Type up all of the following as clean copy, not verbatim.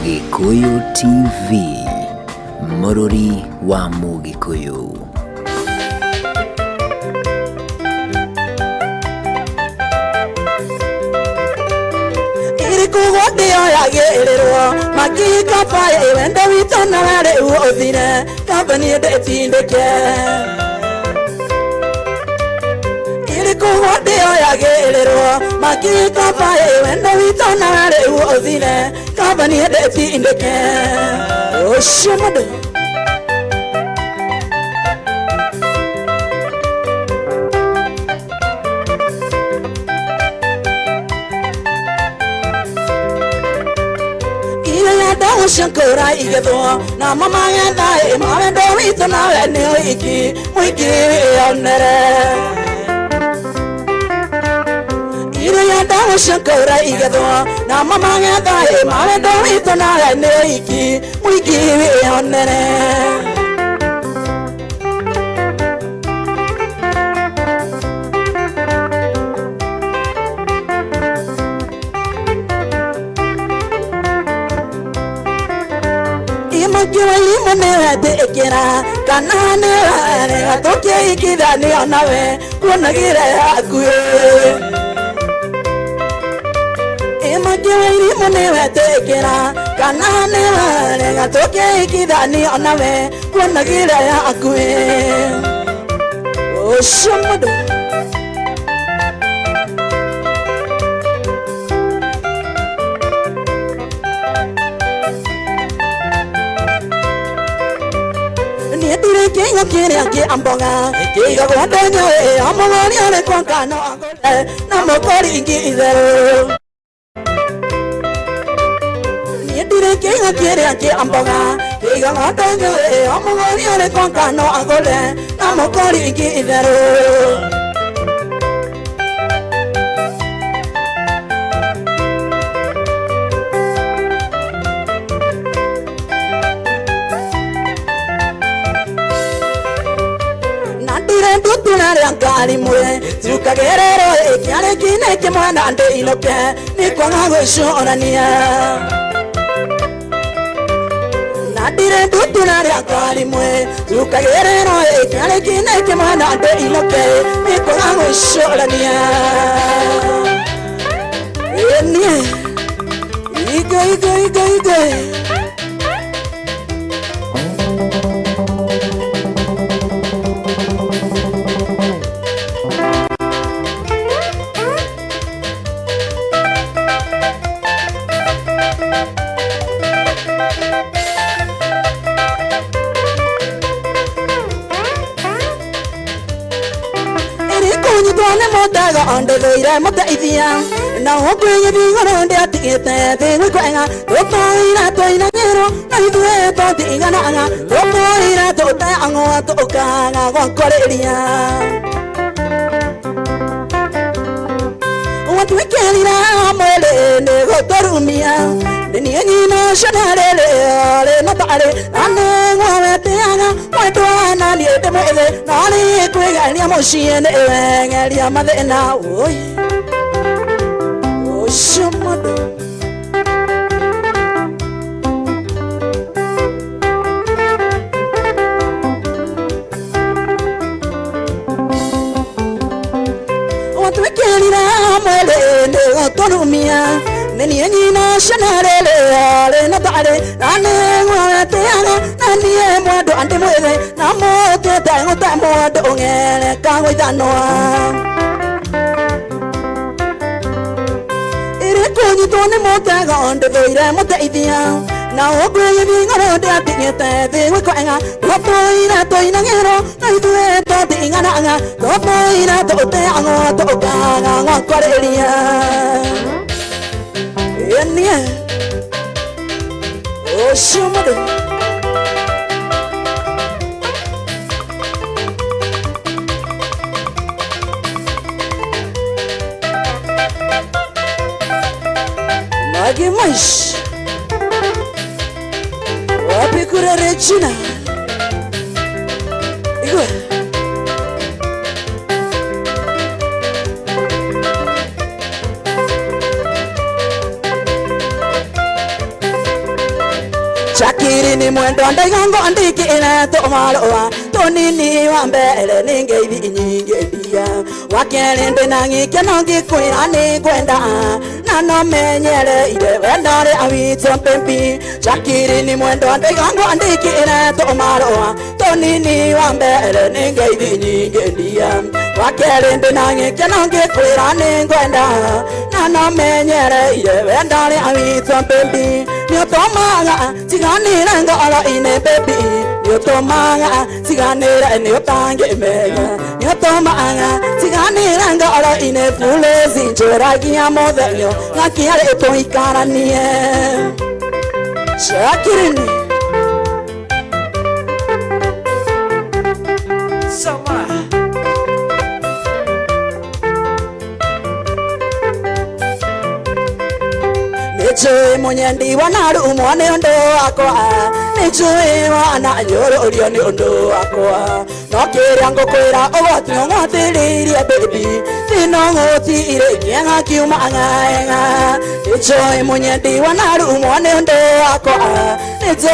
Gikuyu TV, Mururi wa Mugikuyu. Irikugodio yagererwo makika paye wende witona wale uothire company ndetindike. Irikugodio yagererwo makika paye wende witona wale uothire company ndetindike. Oshimado Shankara igedo na mama yanda e mawendo itona wene iki mwiki onere ire yanda Shankara igedo na mama yanda e mawendo itona wene iki mwiki onere. Limone tekera kanane wale toke ikidani onawe kunagire akuye limone tekera kanane wale toke ikidani onawe kunagire akuye. Oshimado Kinga kiri aki ambonga Kiga kuwadonya we Ambonga ni ale kwa kano angole Na mokori ingi izero Nidire kinga kiri aki ambonga Kiga kuwadonya we Ambonga ni ale kwa kano angole Na mokori ingi izero. Kali mwe tukagerero ekyale kine kimwana ndo iloke nikwanga gwishorania nadire tutunare akali mwe tukagerero ekyale kine kimwana ndo iloke nikwanga gwishorania enie igo Ande loira mota ivia na hokwenye bingoro nde atigete thingwe kwenga totoira toina ngero na idue totinga na anga totoira tota ango tokanga gwakoreria watu wekelira amole ne gotorumia ni nyina shanarele ale notare ane ngwete anga mwetwa na liete mwele nani kwegania moshiene ewengelia mathena oi oshimado watu wekelira amole ne gotorumia Neni nyina shanarele ale notare ane ngwete anga nani mwado ande mwele na mote tango tamwado ngele kangwe danoa ire konyi tone mote gonde doire mote ivia na ogwe bingoro de atigete thingwe kwenga totoira toina ngero na idue totinga na anga totoira tote ango tokaga ngwakoreria enie oshimado nagi mais wapi kura Regina igwe Shakiri ni mwendo ndaigango andikire to maloa to nini wa mbele ningethi nyingedia wakerende nangi kenongi kwira ni kwenda na no menyere ire wendare awito pempi Shakiri ni mwendo ndaigango andikire to maloa to nini wa mbele ningethi nyingedia wakerende nangi kenongi kwira ni kwenda na no menyere ire wendare awito pempi Nyotomaga tiganira ngala ine baby Nyotomaga tiganira nyotange mega Nyotomaga tiganira ngala ine fule zinjora kia modelio Ngakiare eto ikaranie Shakirini Sama Nichue mwenye ndiwa naru umwane ondo akwa Nichue wana nyoro urioni ondo akwa Nokiri ango kwira ogoti ngotiriria baby Tino ngoti ire kianga kiuma angaenga Nichue mwenye ndiwa naru umwane ondo akwa Nichue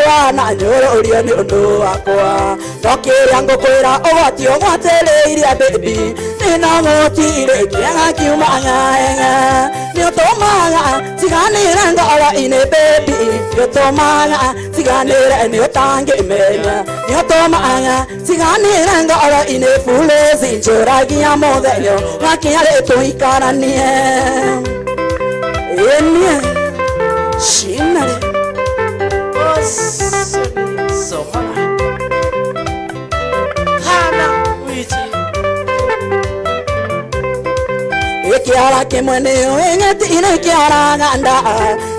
wana nyoro urioni ondo akwa Nokiri ango kwira ogoti ngotiriria baby Tino ngoti ire kianga kiuma angaenga Nyotomaga tiganira ngala ine baby Nyotomaga tiganira nyotange menya Nyotomaga tiganira ngala ine fule zinjora gia modelio Ngakiare to ikaranie Enie Shinary Soma Hana Mugithi Kiara kimwene engeti ine kiara ganda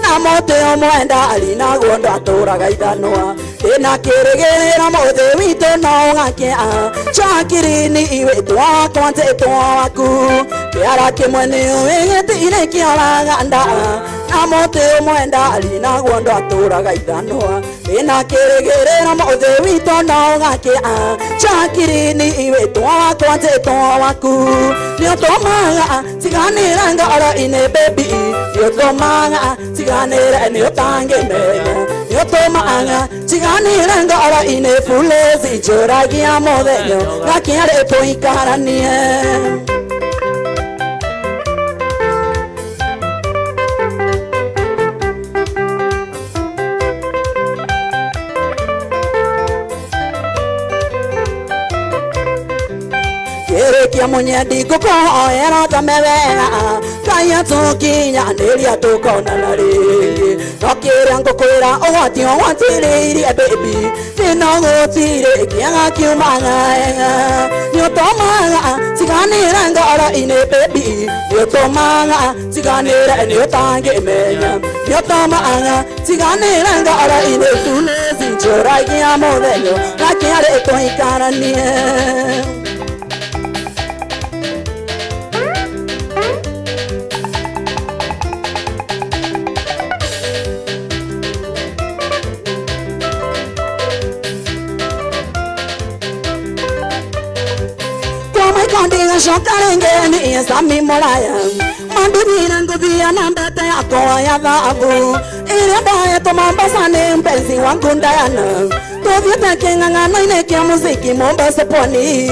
na mote omwenda alina gondo atora gaitanoa ena keregerera mothe wito no ngakia Shakiri ni iwe twa kwante twaku kiara kimwene engeti ine kiara ganda na mote omwenda alina gondo atora gaitanoa ena keregerera mothe wito no ngakia Shakiri ni iwe twa kwante twaku Nyotomaga tiganira ngala ine baby Nyotomaga tiganira nyotange menya Nyotomaga tiganira ngala ine fule zinjora gia modelio Ngakiare to ikaranie Kia mwenye diko ko era tamevega Kaya tukinya neria tukona nari Nokira ngokwira ogoti ogotiri baby Tino gotire kianga kiumanga enga Nyotomaga tiganira ngala ine baby Nyotomaga tiganira nyotange menya Nyotomaga tiganira ngala ine tune zinjora gia modelio Ngakiare to ikaranie Kondinga shokarenge ni esami molaya Mandunira ngubia nambete yako ya dhabu Ile dae to Mombasa ni mpenzi wangu Diana Tovye peke ngangano inekia muziki Mombasa pwani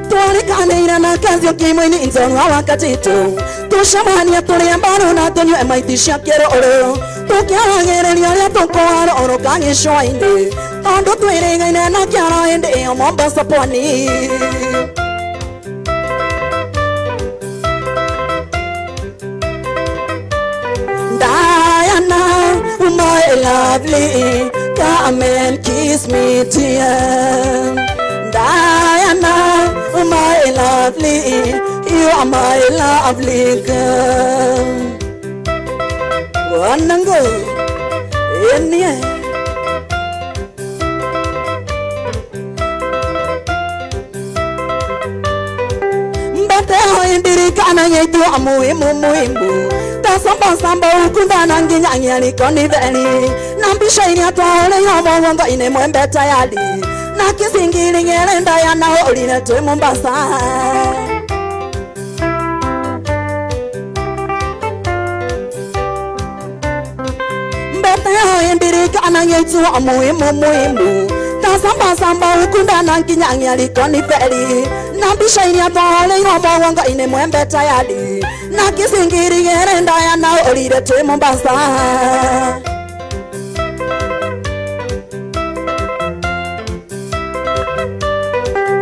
Tuonekane na kazi ukimwini inzonwa wakati tu Tushamania tuliambano na tunyo emaitisha kero oro Tukiagereria ria tukwara oro kagicwa indi Tondu twirigaine na kiara indi iyo Mombasa pwani Diana, my lovely, come and kiss me dear Diana, my lovely, you are my lovely girl Wanango, enie Mbate indirikana yetu muhimu Tasamba samba ukundana nginyanya nikoni veli Nambisha ini atwaole yomo wongo ine mwembe tayali Na kisingili ngerenda ya na holi na tue Mombasa te indirika ananyetu muhimu samba ukunda nankinya ngiali koni feli nambisha ini atole robo wanga ine mwembe tayari na kisingiri gerenda ya na olire te Mombasa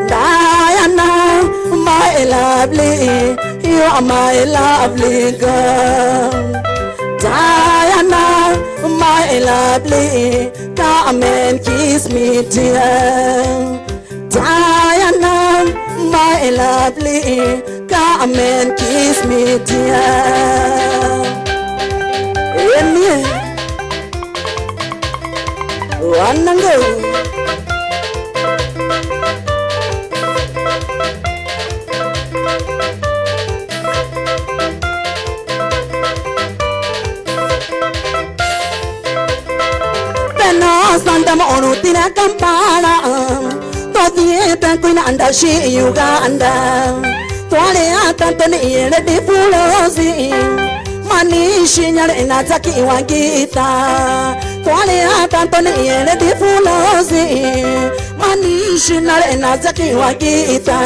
Diana my lovely you are my lovely girl Diana my lovely come and kiss me dear Diana my lovely come and kiss me dear Emi Wanango Santa Mono Tina Kampala Toti Tanquina and she Uganda Twale Tantoni the Fulosi Mani Shinyal in Ataki Wagita Twale Tantoni the Fulosi Mani Shinyal in Ataki Wagita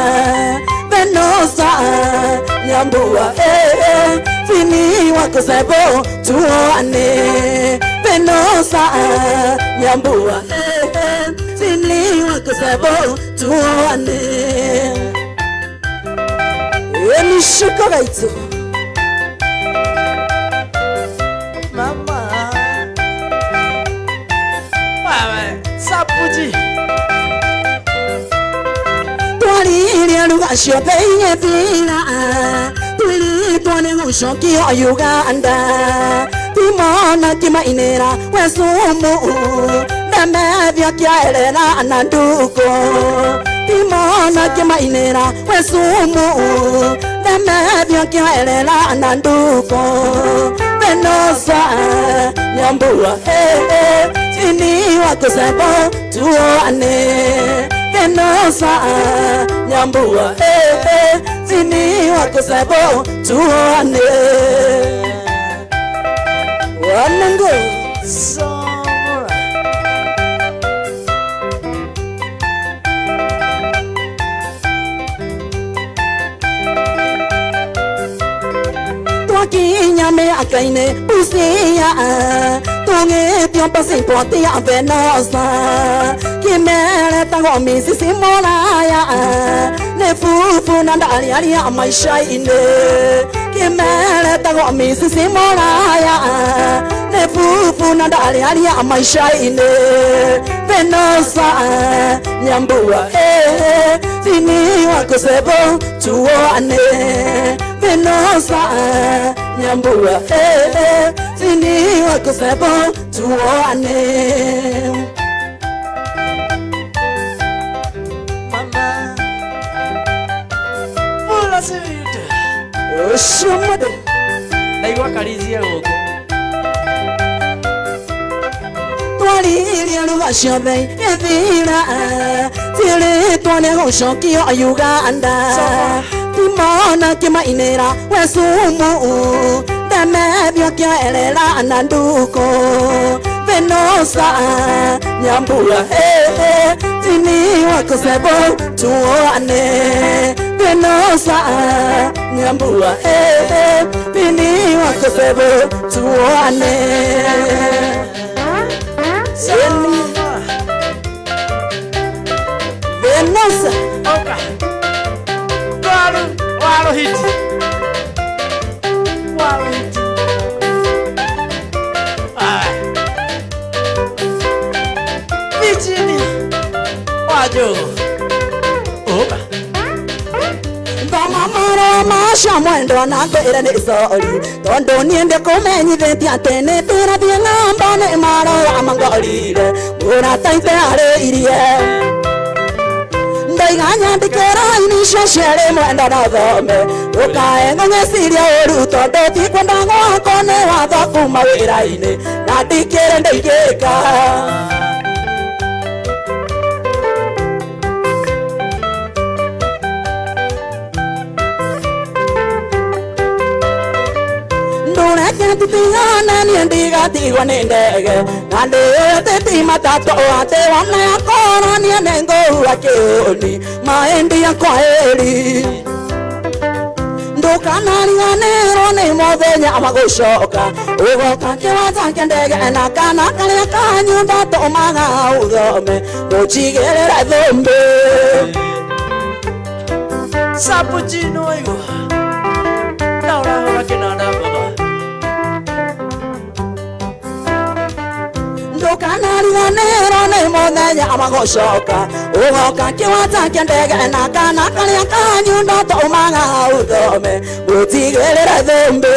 Venosa Yambua Fini Wakosebo Tuane Venosa Nyambua Sini wakasabo tuone Emi shukaraito Mama Mama Sapuji Tuani ilianuga shope yefina Tuili tuane ngushoki o Uganda Timona kima inera wesumu Deme vya kia elena ananduko Timona kima inera wesumu Deme vya kia elena ananduko Venosa nyambua Sini wakosebo tuone Venosa nyambua Sini wakosebo tuone Wanango Samura Twaki nyame akaine pusia Tunge tiompa simpoti ya Venosa Kimele tango misi simolaya Ne fufu nanda ali ya maisha ine Kimele tango misi simolaya Ne fufu nanda ali ya maisha ine Venosa nyambua Sini wakosebo tuone Venosa nyambua Sini wakosebo tuone Mama Mula sivita Oshumade Naiwa kalizia huko Twali lianuga shobe Yevira Tili tuane hoshoki o Uganda Timona kima inera wesumu Deme vya kia elela ananduko Venosa nyambua Tini wakosebo tuone Venosa nyambua Tini wakosebo tuone Venosa Oka Walo hiti Virginia Wajo Oka Mama masha mwendo na kwere ni sori Tondo niende kumenyi venti atene Tira vienga mbane maro amangolire Mura taite ale irie Ndaiga ndikera inisha shere mwenda na thome Ukae ngonye siria oru Tondo tikwenda ngwako ne watha kuma wira-ini Na ndikere ndaigika Ndureke can't think on and diga tigo nendege. And the timatato, they want my corn and go like you. My Indian quietly. Dokanani nero ne modenya amagoshoka. Ugo kankewa tankendege na kana kale kanyu dato maga udome. Dochigere dombe. Sapuchino igo. Naura hora kenada baba. Dokanani nero ne modenya amagoshoka. Ugo kankewa tankendege na kana kale kanyu dato maga udome. Dochigere dombe.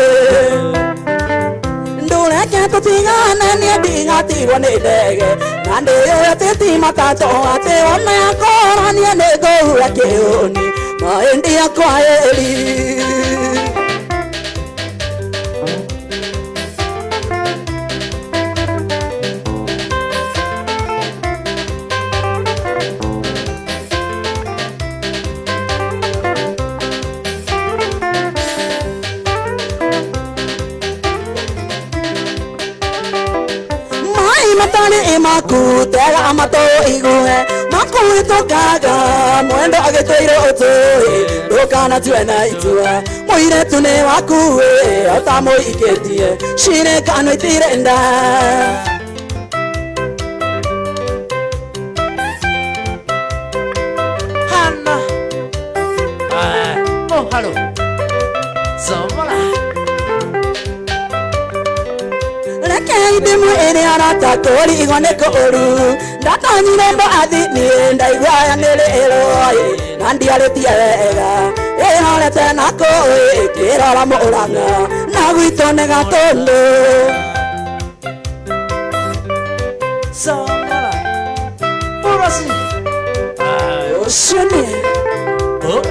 Ndure kento tingana ni diga tigo ne dege. Nande yo te timatato ate wana kora ni nego lakeoni. Ma India quietly. Matani imaku tega amato igue maku tokaga mwendo agetoiro otoi dokana tuena itua moire tune waku atamo iketie shine kano itirenda Hanna. Oh, hello. Somala. Demu ene arata tori igone koru data nyirembo adi ni ndaigwa nele eroi nandi aretiega hale nako kera la moranga na gwitone gatondo Somala. Porasi. oshene Oh.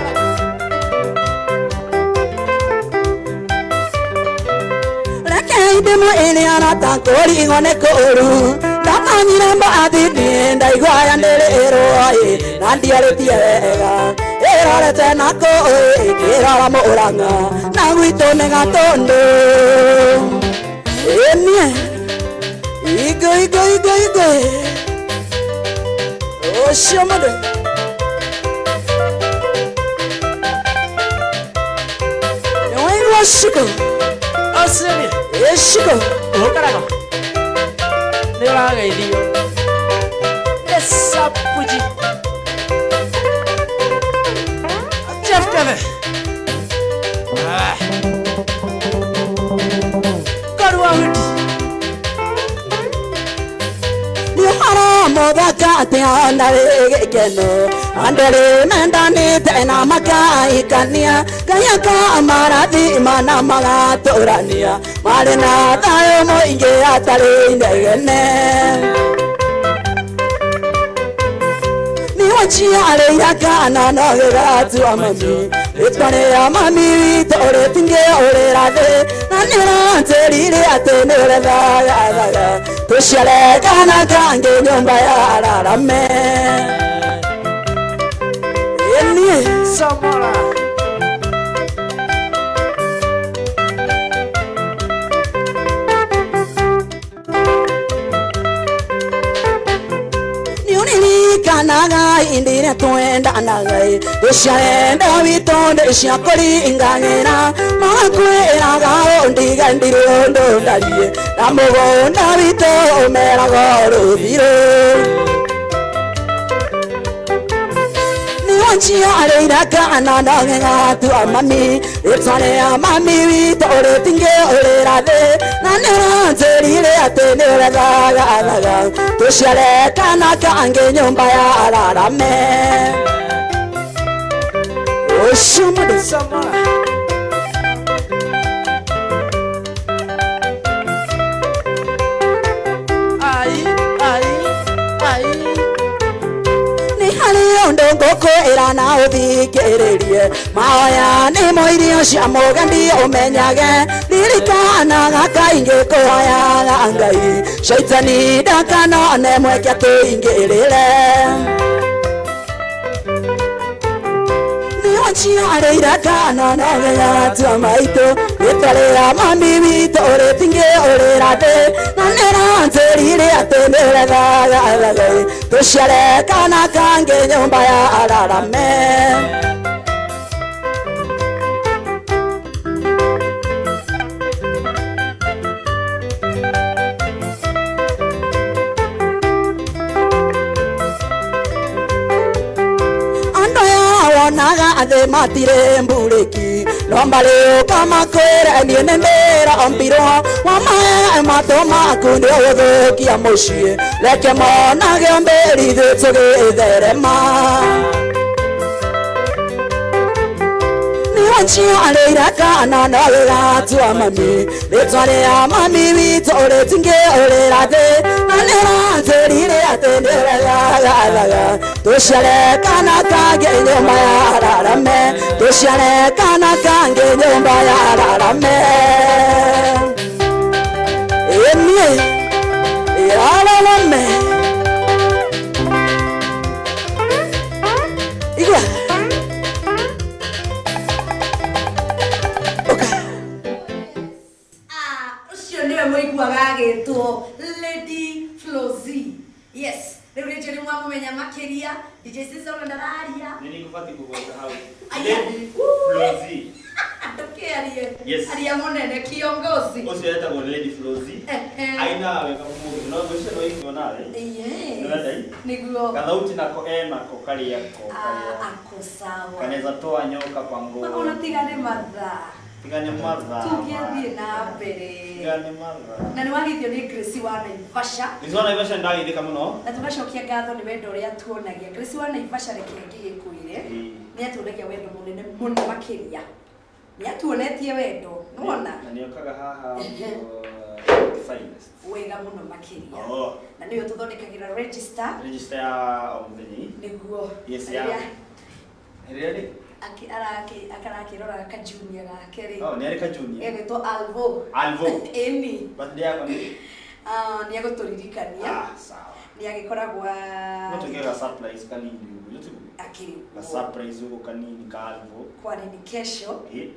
Demu ene arata tori igone koru data nyirembo adi ni ndaigwa nele eroi nandi aretiega hale nako kera la moranga na gwitone gatondo enie Igo. Oh, shamade. You ain't going shiko. Oh, Semi. Shiko. Oh, caraca. Nelaga idio. Essa puji. Jeff Kevin. Karua huti. Moda kate andare geno andare mandane tena makai kania kaya ka amara di mana maga torania marena tayo mo inge atare indegene ni wachi ale yakana no ga tu amami etone amami tore tinge ore rade nanira terire atene rada Tushale kana kange nyumba ya rarame Enie Samara. Niunini kanaga indine tuenda anagai Tushale ndavitonde shakori ingangena Makwe inaga ondiga ndirondo ndalie Namogo ndavito omera goro viro Niwanchi areira kana ndagenga tu amami Etsane amami vito ore tinge ore rade Nanera nzerire atene ore daga Tushale kana kange nyumba ya rarame Oshumudu Samara. Ndongoko irana othikererie maya ni moirio cia mugandi umenyage ririkana gakaingi kuhoya ngai shaitani ndakana ne mweke tuingirire wanchio areira kana na ya tamaito etalera mami vito ore tinge ore rate nanera nzerire atendera ga tushare kana kange nyumba ya ararame naga ade matire mbuleki lombale kama kwera ni nendera ambiro wama matoma kunde odo kia moshie leke mona gemberi de tsoge derema wanchio areira kana na ya tua mami letware ya mami vito ore tinge ore rate nanera nzerire atendera ya tushare kana kange nyumba ya ararame tushare kana kange nyumba ya ararame emie ya ararame igwa Lady Flozy. Yes. Lady mwa mumenya makeria Duchess ona ndararia. Nini kufati kugota hau. Lady Flozy. Okay ariye. Yes. Ariya monene kiongozi. Osi yata kwa Lady Flozy. Aina weka mungu. No goshe no iko nawe. Yeah. No dai. Niguo. Kathauti nako nako kali yako. Ako sawa. Kaneza toa nyoka kwa ngoma. Ona tigane madha. Tigane madha. Tugiethie na mbere. Tigane madha. Na ni wagithio ni Grace wa Naivasha. Grace wa Naivasha ndagithika muno. Na tugacokia ngatho ni wendo uria tuonagia. Grace wa Naivasha reke ngigikuire. Ni atuonagia wendo munene muno makiria. Ni atuonetie wendo. Nuona? Na niokaga haha finest. Wega muno makiria. Oh. Na niyo tuthondekagira register. Register ya omtheni. Niguo. Yes ya. Really? Akarakirora ka junior gake ri. Oh, ni arika junior. Egwitwo Alvo. Alvo. Eni. Birthday yako ni? Ni aguturirikania. Sawa. Ni agikoragwo Notugera surprise kanini uguo tu. Akiri. Na surprise uguo kanini ka Alvo. Kwa ni kesho. Eh.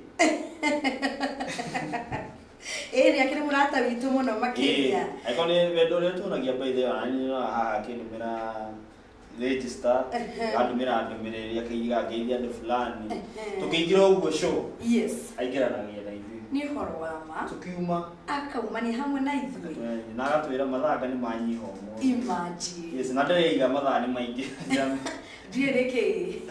Ni akiri murata witu muno makiria. Aiko ni wendo ule tunagia by the way ani no haha kinumira register andumira andumireria kaiga geithia andu fulani tukiingira uguo show. Yes. Aingira na gera ithui. Ni horo wa ma. Tukiuma Akauma ni hamwe na ithui. Na agatwira mathaka ni manyiho mo. Imagine. Yes, na ndeiga mathaa ni maingi. Direke.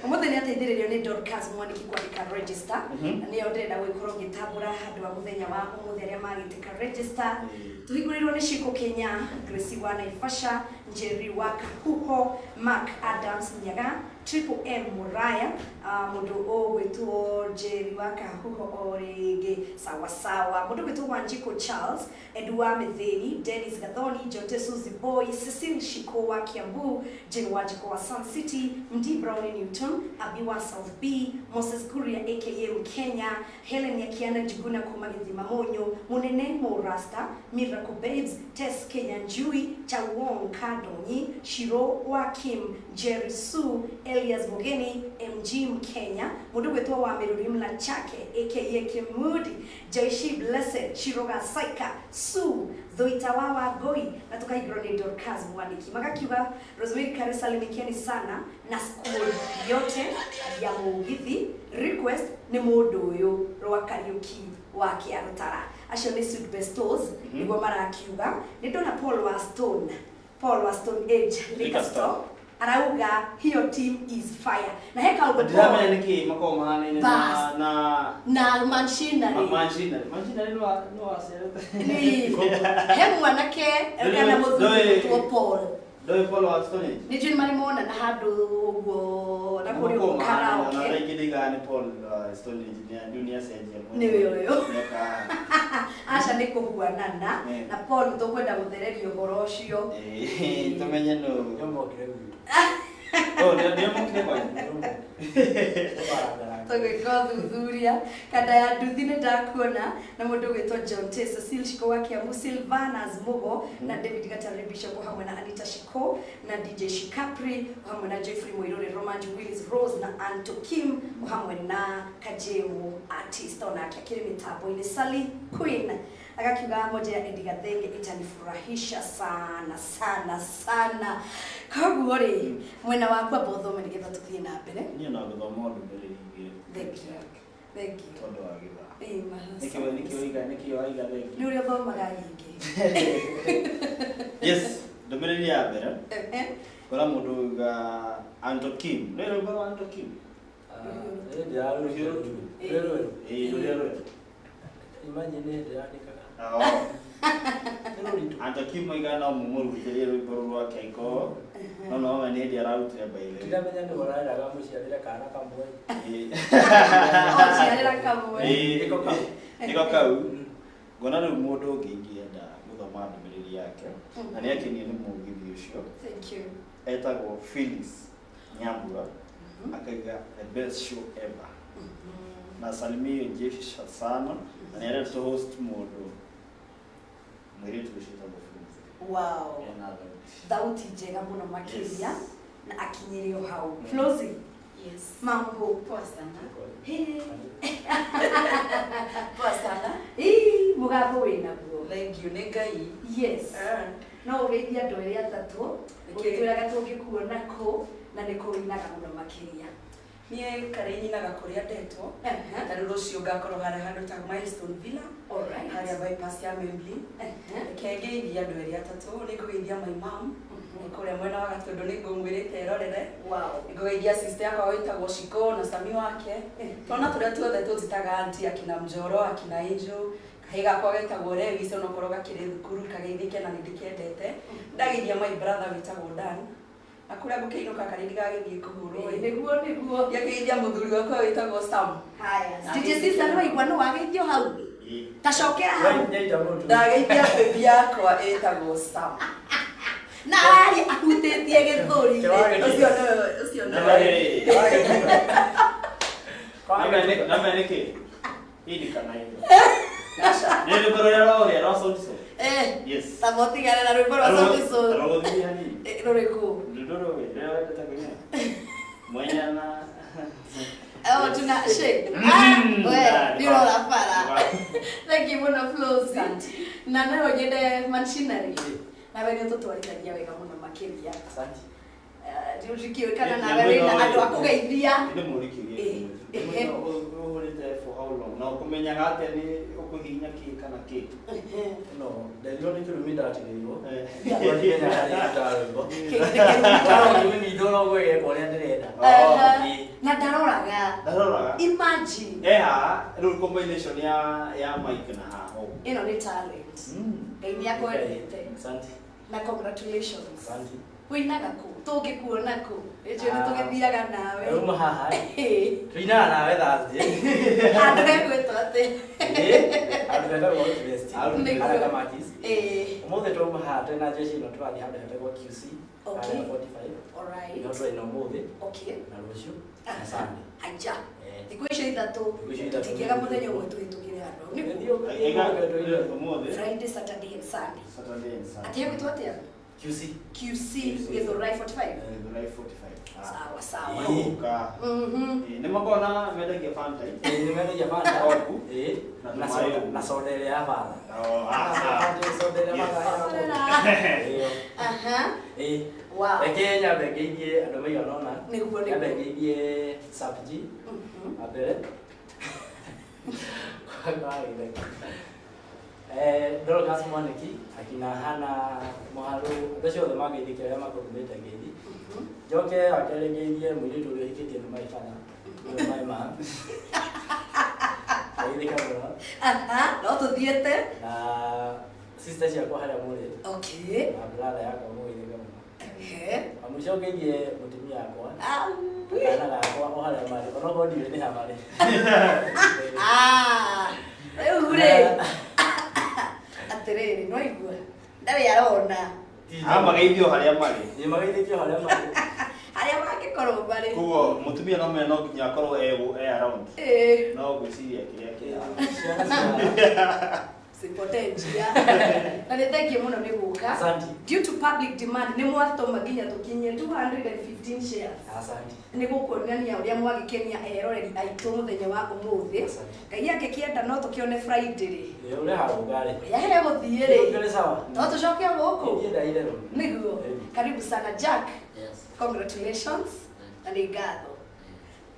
Umuthe ni ateithiririo ni Duchess mwandiki kwandika register. Na ni ndenda gwikorwo ngitambura handu wa muthenya wa umutheria magitika register. Tuhigurirwo ni Shiko Kenya, Grace wa Naivasha, Jerry wa Kahuho, Mark Adams Nyaga, Triple M Muraya, mundu ogwitwo Jerry wa Kahuho orege sawa sawa, mundu gwitwo Wanjiko Charles, Edwa Metheni, Dennis Gathoni, Jonte Suzy Boy, Cecil Shiko wa Kiambu, Jane Wajiko wa Sun City, Mdi Brown Newton, Abiwa South B, Moses Kuria aka Kenya, Helen Yakiana Juguna Kumagithi Mamonyo, Munene Morasta, Miracle Babes, Tess Kenya Njui, Chawong Kadonyi, Shiro wa Kim, Jerry Sue, Elias Bogeni, MG Mkenya, mundu gwitwo wa Mirurimla Chake aka Kimudi, Jaishi Blessed, Shiroga Saika, Sue, Thoitawawa Goi, na tukaigro ni Duchess mwandiki. Magakiuga Rosemary Karey salimikieni sana na school yote ya Mugithi. Request ni mundu uyu rwa karaoke wa Kiarutara. Acio ni Sweet Bestos niguo marakiuga. Ni ndona Paul wa Stone Age Liquor Store arauga hiyo team is fire. Na heka ugo Paul niki makoma hanene na Shinary no asere. Ni he mwanake kana muthu Paul. Doi Paul wa Stone Age. Ni jini malimona na hadu ugo na kuri karaoke. Na rigidiga ni Paul Stone Age ni dunia seje. Ni wewe. Asha niko huanana na Paul tukwenda guthererio horo ucio. Tumenye no. Oh, ndio mukire kwa. Tũgĩka thuthuria kanda ya nduthi nĩ ndakuona na mũndũ ũgwĩtwo Duchess, Cecile Shiko wa Kiambu, Sylvanas Mugo na David Gatare Bishop hamwe na Anita Shiko na DJ Shikapri hamwe na Jeffrey Moirore, Romantic Willis Rose na Anto Kim hamwe na Kajemu artist onake akiri mitambo-inĩ Sally Queen akakiuga moja ya Eddie Gathenge itanifurahisha sana sana sana. Koguo rĩ mwena wakwa bothome nĩgetha tũthiĩ na mbere. Niĩ no gũthoma ũndũ mbere hiĩ. Thank you. Tondũ wa gĩtha. Mahasa. Nĩkĩo waiga thengi. Nĩ ũrĩa thomaga nyingĩ. Yes, ndũmĩrĩri ya mbere. Kora mũndũ ga Anto Kim. Nĩ rwĩmbo rwa Anto Kim. Imagine ndĩrandĩkaga. Anto Kim oiga no mũmũrutĩrie rwĩmbo rwa Keiko. No nĩ hĩndĩ ararutire baile. Ndamenya nĩ ũrarĩraga mũciarĩre kana kamwe. Mũciarĩra kamwe. Nĩko kau. Ngona rĩu mũndũ ũngĩ ingĩenda gũthoma ndũmĩrĩri yake. Na nĩ akenio nĩ mũgithi ũcio. Thank you. Etagwo Phyllis Nyambura. Akaiga the best show ever. Na salimio jesha sana. Na nĩ arenda to host mũndũ. Mwĩrĩtu ũcio etagwo Phyllis. Wow. Thauti njega mũno makĩria na akinyĩrio hau. Flozi. Yes. Mambo poa sana. Poa sana. Mũgambo wĩnaguo. Thank you nĩ Ngai. Yes. No ũgeithia andũ erĩ atatũ. Ũgĩtwĩraga tũngĩkuona kũ na nĩ kũinaga mũno makĩria. Niĩ karĩ nyinaga kũrĩa ndetwo. Na rĩu rũciũ ngakorwo handũ ta Milestone Villa. Alright. Harĩa bypass ya Membli. Nĩkĩngeithia andũ erĩ atatũ. Nĩngũgeithia my mom. Nĩkũrĩa mwena wa Gatũndũ nĩngũmwĩrĩte erorere. Wow. Nĩngũgeithia sister yakwa wĩtagwo Shiko na Sami wake. Twana tũrĩa tuothe tũtitaga auntie akina Mjoro, akina Angel. Kahĩ gakwa getagwo Lewis onokorwo gakĩrĩ thukuru kageithĩke na nĩndĩkendete. Ndageithia my brother wĩtagwo Dan. Akũrĩa ngũkĩinũka karĩ ndigagĩthiĩ kũhũrwo. Nĩguo. Ngageithia mũthuri wakwa wĩtagwo Sam. Haya. DJ Sister no igua no wageithio hau. Tacokera hau. Ndageithia baby yakwa ĩtagwo Sam. Na ari ahutĩtie gĩthũri. Ũcio nĩ. Name nĩkĩ? Hili kana hiyo. Nĩ rwĩmbo rũrĩa rwa Sauti Sol. Yes. Tamotigana na rwĩmbo rwa Sauti Sol. Rũgũthia nini? Rũrĩkũ? Ndũrũ wendete kũnyua. Mwanyana. Tuna shake. Ndio la para. Thank you muno Flozi. Na nawe nyende Shinary. Na wewe tũtwarithagia wega mũno makĩria. Asante. Ndio tukiwekana na wewe na andũ akũgeithia. Nĩ mũrikĩrie. Ũhũrĩte for how long? Na ũkũmenyaga atĩ nĩ ũkũhihinya kĩ kana kĩ? No, ndio nĩ kĩrumi ndatigĩirwo. Na ndaroraga. Imagine. Rĩu combination ya mic na haho. Ĩno nĩ talent. Ngai nĩ akwendete. Asante. Na congratulations. Asante. Wĩinaga kũ? Tũngĩkuona kũ? Ĩcio nĩ tũgĩthiaga nawe. Uma haha. Tuinaga nawe thathi. Andũ egwĩtwo atĩ. Andũ betagwo best. Araka Martis. Ũmũthĩ twauma haha twĩna jeshi ĩno tũrathiĩ handũ hetagwo QC. Okay. 45. Alright. Nĩ ũndũ ĩno ũmũthĩ. Okay. Na rũciũ. Na Sunday. Aja. Thikũ icio ithatũ. Tingĩaga mũthenya ũmwe tũhĩtũkĩre handũ. Ũmũthĩ. Friday, Saturday and Sunday. Ati egwĩtwo atĩa? QC Githurai 45. Githurai 45. Sawa. Nĩ makona mendagia Fanta. Nĩ mendagia Fanta. Oku. Na soda ile ya bana. Soda ile ya bana. Wow. Kenya bengeithie andũ maigana ũna. Nĩguo. Bengeithie Sapji. Abere. Dorcas Mwaniki akina Hana Moharu those othe mageithĩke arĩa makũrumĩte ngeithi. Njoke akere ngeithie mũirĩtu ũrĩa hikĩtie nĩ maibana. Nĩ maima. Geithĩka mũno. No tũthiĩte. Na sister ciakwa harĩa mũrĩ. Okay. Na brother yakwa mũgeithĩka mũno. Mũico ngeithie mũtumia yakwa. Kana gakwa o harĩa marĩ. Onokorwo ndirĩ nĩ ha marĩ. Rĩu rĩ. Atirĩrĩ no igua. Ndarĩ arona. Mageithio harĩa marĩ. Nĩ mageithĩkio harĩa marĩ. aria magĩkorwo marĩ Kuo mutumia no mena nginya akorwo around. No gwĩciria kĩrĩa potential. Na nĩ thank you mũno nĩ gũka. Due to public demand nĩ mwatũma nginya tũkinyie 215 shares. Asante. Nĩ gũkuonania ũrĩa mwagĩkenia eroreri aitũ mũthenya wa ũmũthĩ. Ngai angĩkĩenda no tũkĩone Friday. Ule harugare. Yahe gũthiĩ rĩ. Ngale sawa. No tũcoke gũkũ. Ndienda ile ro. Nĩguo. Karibu sana Jack. Yes. Congratulations. Na nĩ ngatho.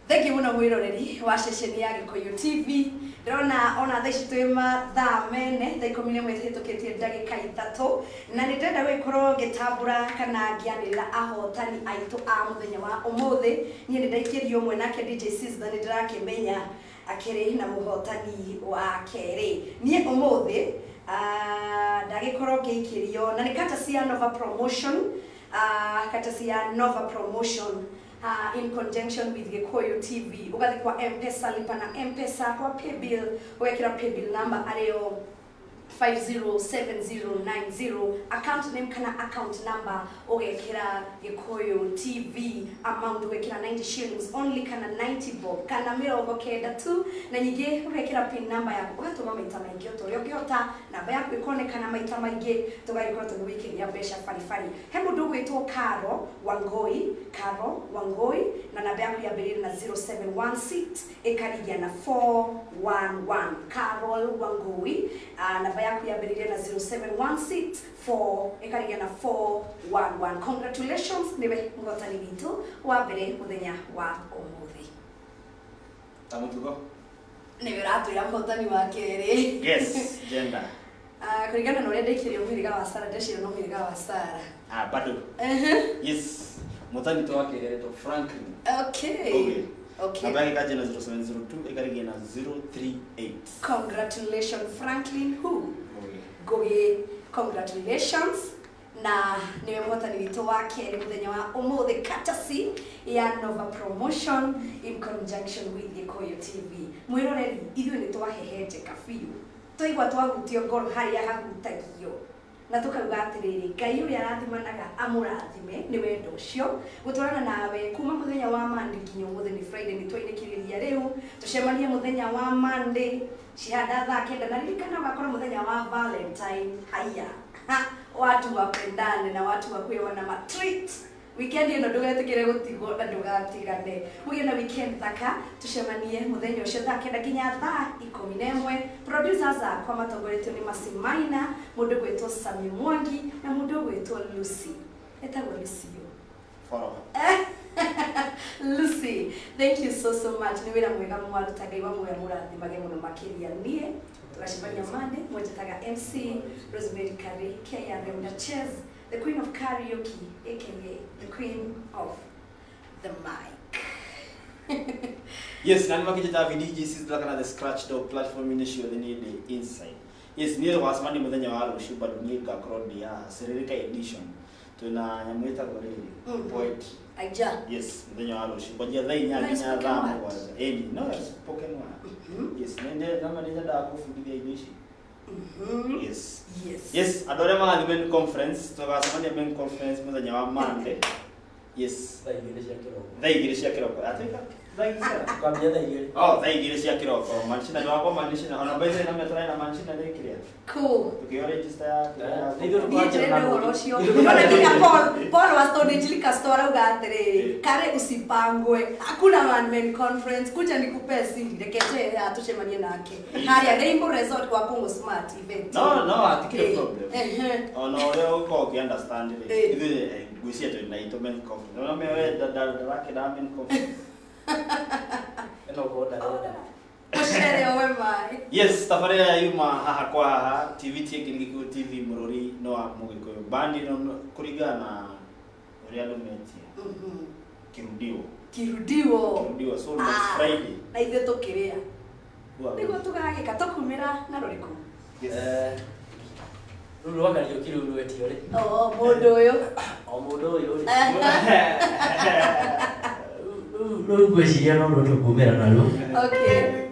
Thank you mũno mwĩroreri wa ceceni ya Gĩkũyũ TV. Ndĩrona ona thaa ici twĩ mathaa mene, thaa 11 hĩtũkĩtie ndagĩka 3 na nĩ ndĩrenda gũkorwo ngĩtambũra kana ngĩanĩrĩra ahotani aitũ a mũthenya wa ũmũthĩ. Niĩ nĩ ndaikĩrio ũmwe nake Duchess na nĩ ndĩrakĩmenya akĩrĩ na mũhotani wa kerĩ. Niĩ ũmũthĩ ndagĩkorwo ngĩikĩrio na nĩ courtesy ya Nova Promotion, courtesy ya Nova Promotion. In conjunction with Gĩkũyũ TV. Ugathi kwa M-Pesa, lipa na M-Pesa kwa paybill, wekera paybill number areo 507090, account name kana account number ugekira Gĩkũyũ TV, amount ugekira 90 shillings only kana 90 bob kana mirongo kenda tu, na nyingĩ ugekira pin number yaku ugatũma maita maingĩ ũtorĩa ũngĩhota, namba yaku ĩkonekana maita maingĩ tũgagĩkorwo tũgĩwĩkĩria mbeca baribari. He mũndũ ũgwĩtwo Karo Wangoi na namba yaku yambĩrĩria na 0716 ĩkarigia na 411. Carol Wangoi, namba yaku yambĩrĩria na 0716 ĩkarigia na 411. Congratulations, niwe mũhotani witũ wa mbere mũthenya wa ũmũthĩ. Tamutugo. Niwe ratwĩra mũhotani wa kerĩ. Yes, gender. Kũringana na ũrĩa ndaikĩrio mũhĩrĩga wa Sarah, ndeciria no mũhĩrĩga wa Sarah. Bado. Yes. Mũhotani tu wa kerĩ to Franklin. Okay. Namba yake kaje na 0702 ĩkarigia na 038. Congratulations Franklin Ngugi. Congratulations. Na niwe mũhotani witũ wa kerĩ mũthenya wa ũmũthĩ, courtesy ya Nova Promotion in conjunction with Gĩkũyũ TV. Mwĩroreri, ithuĩ nĩ twahehenjeka biũ, twaigua twahutio ngoro harĩa hahutagio na tukauga atĩrĩrĩ, Ngai ũrĩa arathimanaga amũrathime nĩ wendo ũcio. Gũtwarana nawe kuma mũthenya wa Monday nginya ũmũthĩ nĩ Friday, nĩ twainĩkĩrĩria rĩu tũcemanie mũthenya wa Monday cihanda thaa 9 na ririkana wakora mũthenya wa Valentine. Haya, watu wapendane na watu wakuewa na matreat. Weekend ino ndũgetĩkĩre gũtigwo na ndũgatigane. Mũgĩe na weekend thaka, tucemanie mũthenya ũcio thaa 9 nginya thaa 11. Producers akwa matongoretio nĩ Masimaina, mũndũ gwĩtwo Sami Mwangi na mũndũ gwĩtwo Lucy. Etagwo Lucy. Lucy, thank you so much. Nĩ wĩra mwega mwaruta, Ngai wa muoyo mũrathimage mũno makĩria. Niĩ tũgacemania Monday, mwĩjetaga MC Rosemary Karey, KRM Duchess, the Queen of Karaoke, aka the Queen of the Mic. Yes, nani makijeta VDJ sisi tulakana the scratch dog platform initial the need inside. Yes, niyo wasimani muthenya wa Arusha bado ni gakrodi ya Seririka edition. Tuna nyamwita goreli poet. Aija. Yes, muthenya wa Arusha. Kwa jia dhai nya dhamu kwanza. No, spoken word. Yes, nende kama nenda kufundithia ibishi. Yes, adore ma the conference, tukasamania main conference muthenya wa Monday. Yes, thaigire cia kiroko. Atika thaigire. Kwambia thaigire. Thaigire cia kiroko. Manchina ni wako manchina. Ona baithe na metra na manchina ndekiria. Cool. Tukiwa register ya. Ndio tunaje na horoshio. Mbona kika Paul wa Stone Jilika store ugatire. Kare usipangwe. Hakuna man conference. Kuja nikupe siri. Rekete atushemanie nake. Haya Rainbow Resort kwa Pongo Smart event. No, atikire problem. Ona leo uko understand ile. Hivi gusia tu na ito men conference. Ona mewe darake da men conference. Eno ko dada. Oshere owe mai. Yes, tafari ya yuma haha kwa haha TV Gĩkũyũ TV Mũrori no Mũgĩkũyũ bandi no kurigana uria lumetia. Kirudiwo so next Friday. Na ithe tukiria. Nĩguo tũgagĩka tũkumĩra na rũrĩkũ. Rũrũ wakario kiru etio ri. Mũndũ ũyũ. Mũndũ ũyũ ri. Rũrũ gwĩciria no tũkumĩra na rũrũ. Okay.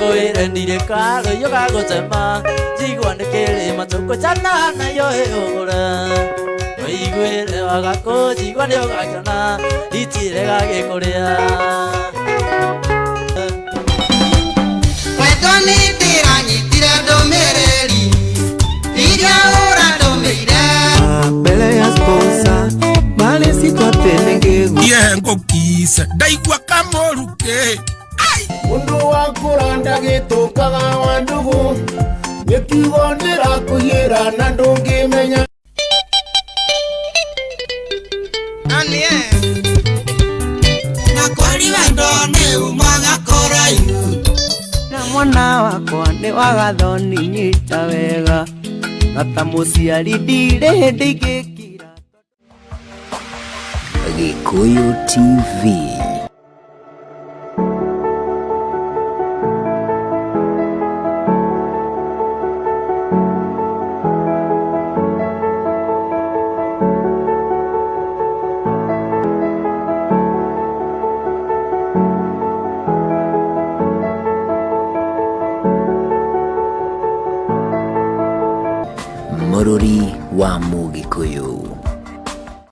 Koire ndire karo yoga gozema Jigwane kere matoko chana na yoe ogora Oigwere wagako jigwane yoga chana Ichire gage korea Kwetoni tira nyitire ndomereri Iria ora ndomeire Mbele ya sponsor Male sitwatene ngegu Ngokisa ndaigua kamoruke Mundu wakuranda gitukaga wa ndugu Nikigo ndirakuyira na ndungimenya Anie Na kwari wendone umaga koraihu Na mwana wakwa ni wagathoni nyita wega Na ta muciari ndire hindi igikira Gikuyu TV. Mururi wa Mugikuyu.